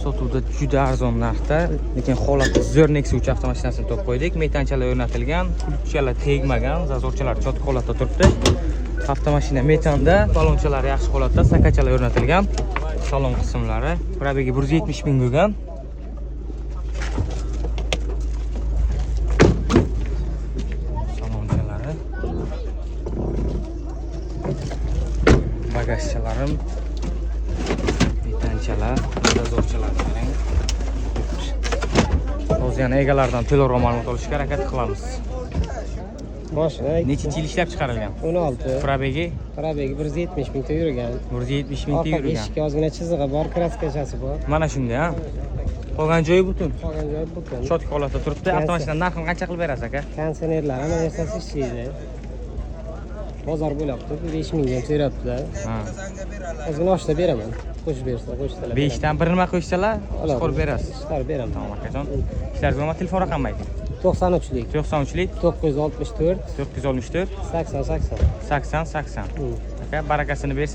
sotuvda juda arzon narxda, lekin holati zo'r Nexia 3 avtomashinasini topib qo'ydik. Metanchalar o'rnatilgan, kulchalar tegmagan, zazorchalar cho'tqa holatda turibdi. Avtomashina metanda, balonchalar yaxshi holatda, stakachalar o'rnatilgan. Salon qismlari probegi 170 ming bo'lgan. Salonchalari. Bagajchalarim, metanchalar, zazorchalar qarang. Hozir yana egalaridan to'liq ma'lumot olishga harakat qilamiz. Mashina Nechinchi yil ishlab chiqarilgan? 16. Probegi 170 mingta yurgan. 170 mingta yurgan. Eshikka ozgina chizig'i bor, kraskachasi bor. Mana shunday, ha. Qolgan joyi butun. Qolgan joyi butun. Cho'tqa holatda turibdi. Avtomashina narxini qancha qilib berasiz aka? Kondisionerlar hamma narsasi ishlaydi. Bozor bo'lyapti, 5 mingga so'rayapti. Ha. Ozgina oshda beraman. Qo'shib bersa, qo'shsalar. 5 dan bir nima qo'ysalar, chiqarib berasiz. Chiqarib beraman. Tamom akajon. Ishlaringiz bilan telefon raqamini ayting. 93lik 93lik 964 464 80 80. 80 80. Aka barakasini bersin.